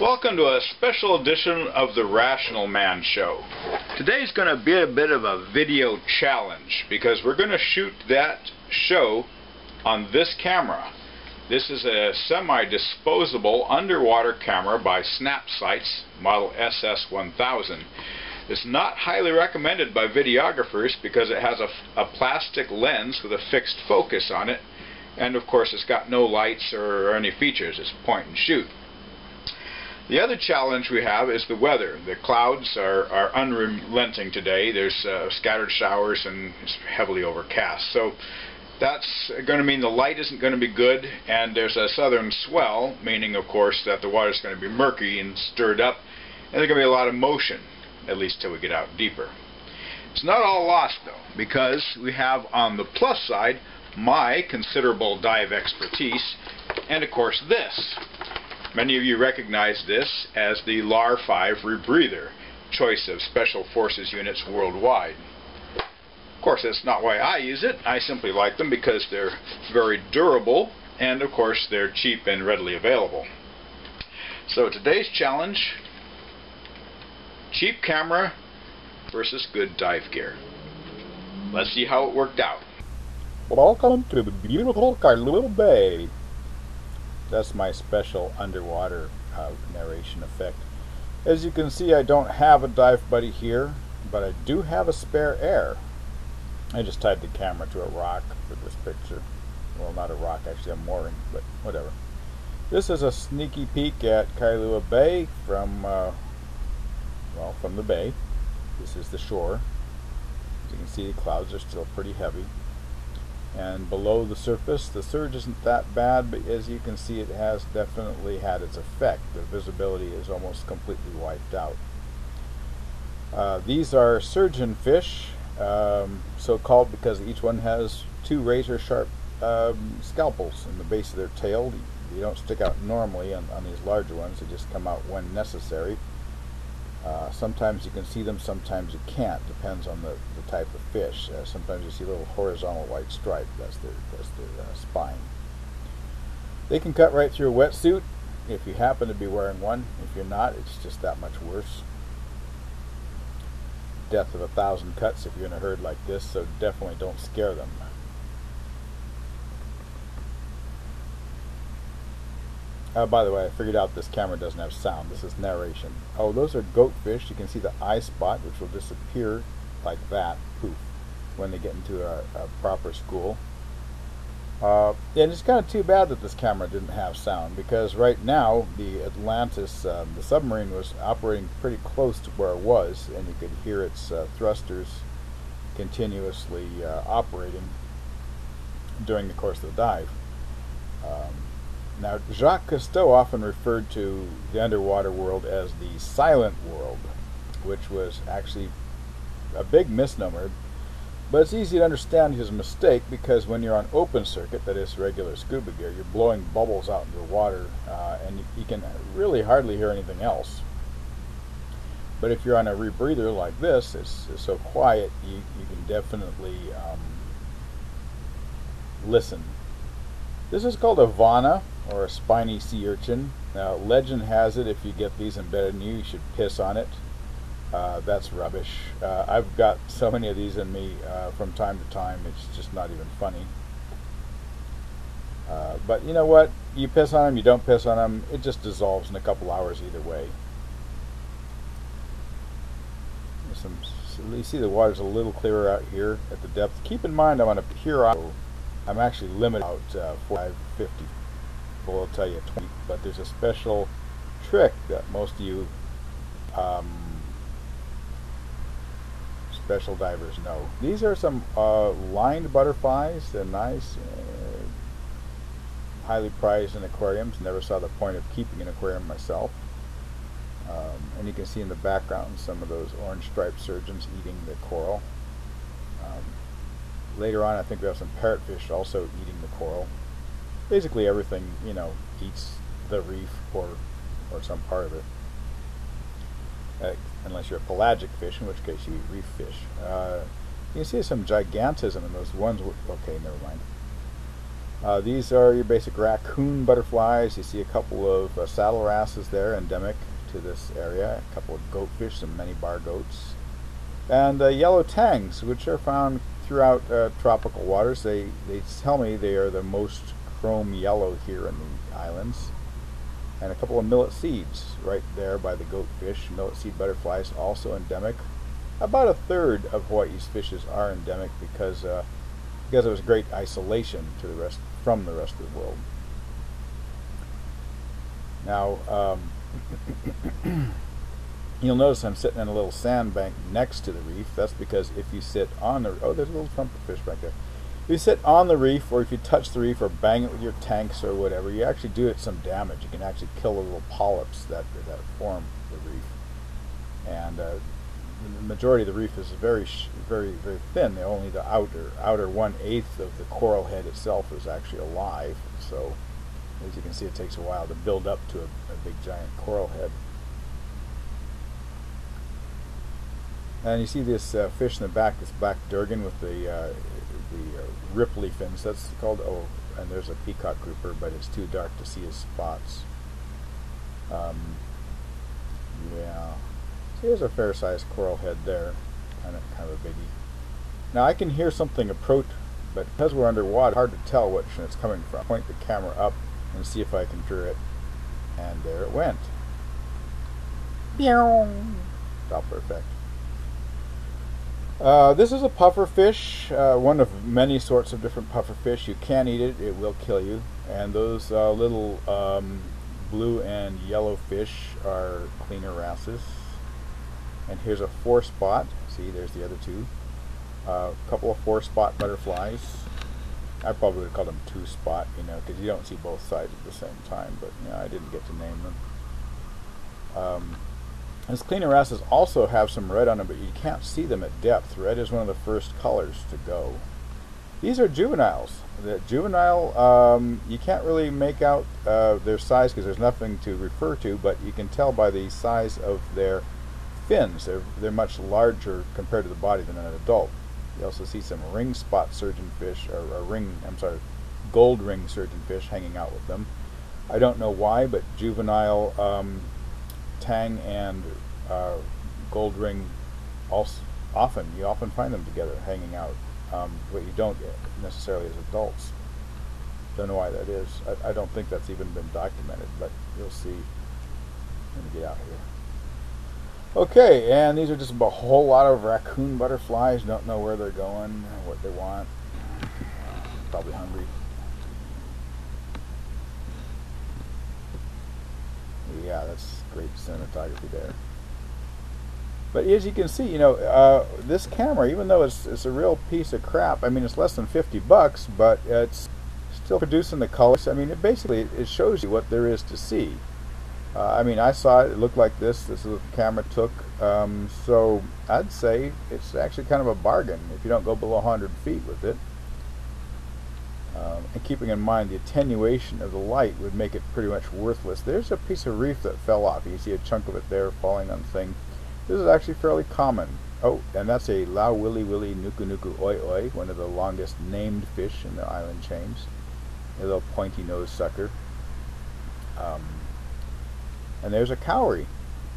Welcome to a special edition of the Rational Man Show. Today's going to be a bit of a video challenge because we're going to shoot that show on this camera. This is a semi-disposable underwater camera by Snap Sights, model SS1000. It's not highly recommended by videographers because it has a plastic lens with a fixed focus on it, and of course it's got no lights or any features. It's point and shoot. The other challenge we have is the weather. The clouds are unrelenting today. There's scattered showers and it's heavily overcast. So that's going to mean the light isn't going to be good, and there's a southern swell, meaning of course that the water's going to be murky and stirred up, and there's going to be a lot of motion, at least till we get out deeper. It's not all lost though, because we have on the plus side my considerable dive expertise, and of course this. Many of you recognize this as the LAR V rebreather, choice of Special Forces units worldwide. Of course, that's not why I use it. I simply like them because they're very durable, and of course they're cheap and readily available. So today's challenge: cheap camera versus good dive gear. Let's see how it worked out. Welcome to the beautiful Kailua Bay. That's my special underwater narration effect. As you can see, I don't have a dive buddy here, but I do have a spare air. I just tied the camera to a rock for this picture. Well, not a rock, actually a mooring, but whatever. This is a sneaky peek at Kailua Bay from the bay. This is the shore. As you can see, the clouds are still pretty heavy. And below the surface, the surge isn't that bad, but as you can see, it has definitely had its effect. The visibility is almost completely wiped out. These are surgeon fish, so called because each one has two razor-sharp scalpels in the base of their tail. They don't stick out normally on these larger ones. They just come out when necessary. Sometimes you can see them, sometimes you can't. Depends on the type of fish. Sometimes you see a little horizontal white stripe. That's their spine. They can cut right through a wetsuit if you happen to be wearing one. If you're not, it's just that much worse. Death of 1,000 cuts if you're in a herd like this, so definitely don't scare them. By the way, I figured out this camera doesn't have sound. This is narration. Oh, those are goatfish. You can see the eye spot, which will disappear like that, poof, when they get into a proper school. And it's kind of too bad that this camera didn't have sound, because right now the Atlantis, the submarine, was operating pretty close to where it was, and you could hear its thrusters continuously operating during the course of the dive. Now, Jacques Cousteau often referred to the underwater world as the silent world, which was actually a big misnomer, but it's easy to understand his mistake, because when you're on open circuit, that is regular scuba gear, you're blowing bubbles out into the water, and you can really hardly hear anything else. But if you're on a rebreather like this, it's so quiet, you can definitely listen. This is called a vana, or a spiny sea urchin. Now, legend has it if you get these embedded in you, you should piss on it. That's rubbish. I've got so many of these in me from time to time, it's just not even funny. But you know what? You piss on them, you don't piss on them, it just dissolves in a couple hours either way. You see the water's a little clearer out here at the depth. Keep in mind I'm on a pure. I'm actually limited out 45-50. I'll tell you 20, but there's a special trick that most of you special divers know. These are some lined butterflies. They're nice, highly prized in aquariums. Never saw the point of keeping an aquarium myself. And you can see in the background some of those orange striped surgeons eating the coral. Later on, I think we have some parrotfish also eating the coral. Basically everything, you know, eats the reef or some part of it. Unless you're a pelagic fish, in which case you eat reef fish. You can see some gigantism in those ones. Okay, never mind. These are your basic raccoon butterflies. You see a couple of saddle wrasses there, endemic to this area, a couple of goatfish, some many bar goats, and yellow tangs, which are found throughout tropical waters. They tell me they are the most chrome yellow here in the islands. And a couple of millet seeds right there by the goatfish. Millet seed butterflies also endemic. About a third of Hawaii's fishes are endemic because there was great isolation to from the rest of the world. Now, you'll notice I'm sitting in a little sandbank next to the reef. That's because if you sit on the there's a little trumpet fish back there. If you sit on the reef, or if you touch the reef or bang it with your tanks or whatever, you actually do it some damage. You can actually kill the little polyps that form the reef. And the majority of the reef is very thin. Only the outer 1/8 of the coral head itself is actually alive. So, as you can see, it takes a while to build up to a big giant coral head. And you see this fish in the back, this black durgan with the ripply fins. That's called, and there's a peacock grouper, but it's too dark to see his spots. Yeah. So here's a fair-sized coral head there, kind of a biggie. Now I can hear something approach, but because we're underwater, hard to tell which one it's coming from. Point the camera up and see if I can hear it, and there it went. Doppler effect. This is a puffer fish, one of many sorts of different puffer fish. You can eat it, it will kill you. And those little blue and yellow fish are cleaner wrasses. And here's a 4-spot. See, there's the other two. A couple of 4-spot butterflies. I probably would have called them 2-spot, because you don't see both sides at the same time. But I didn't get to name them. These cleaner wrasses also have some red on them, but you can't see them at depth. Red is one of the first colors to go. These are juveniles. The juvenile, you can't really make out their size because there's nothing to refer to, but you can tell by the size of their fins. They're much larger compared to the body than an adult. You also see some ring spot surgeonfish, or gold ring surgeonfish hanging out with them. I don't know why, but juvenile tang and gold ring you often find them together hanging out, but you don't necessarily as adults. Don't know why that is. I don't think that's even been documented, but you'll see when we get out here. Okay, and these are just a whole lot of raccoon butterflies. Don't know where they're going, what they want. Probably hungry. Yeah, that's great cinematography there. But as you can see, this camera, even though it's a real piece of crap, I mean, it's less than $50, but it's still producing the colors. I mean, it shows you what there is to see. I mean, I saw it looked like this. This is what the camera took. So I'd say it's actually kind of a bargain if you don't go below 100 feet with it. And keeping in mind the attenuation of the light would make it pretty much worthless. There's a piece of reef that fell off. You see a chunk of it there falling on the thing. This is actually fairly common. Oh, and that's a lau willy willy nuku nuku oi oi, one of the longest named fish in the island chains. A little pointy nosed sucker. And there's a cowrie.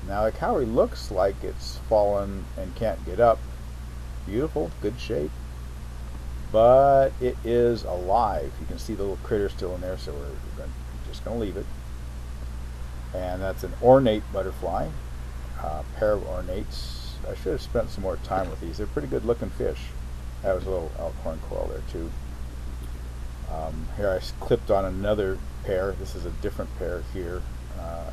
Now the cowrie looks like it's fallen and can't get up. Beautiful, good shape. But it is alive. You can see the little critter still in there, so we're just going to leave it. And that's an ornate butterfly. Pair of ornates. I should have spent some more time with these. They're pretty good looking fish. That was a little elkhorn coral there too. Here I clipped on another pair. This is a different pair here.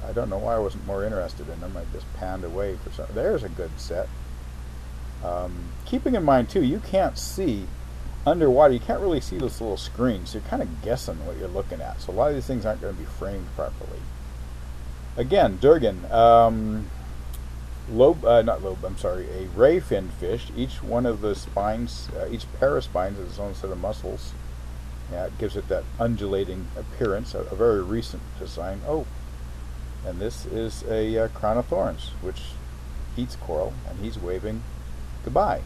I don't know why I wasn't more interested in them. I just panned away for some. There's a good set. Keeping in mind too, you can't see underwater. You can't really see this little screen, so you're kind of guessing what you're looking at. So a lot of these things aren't going to be framed properly. Again, durgan, a ray fin fish. Each one of the spines, each pair of spines has its own set of muscles. Yeah, it gives it that undulating appearance. A very recent design. Oh, and this is a crown of thorns, which eats coral, and he's waving goodbye.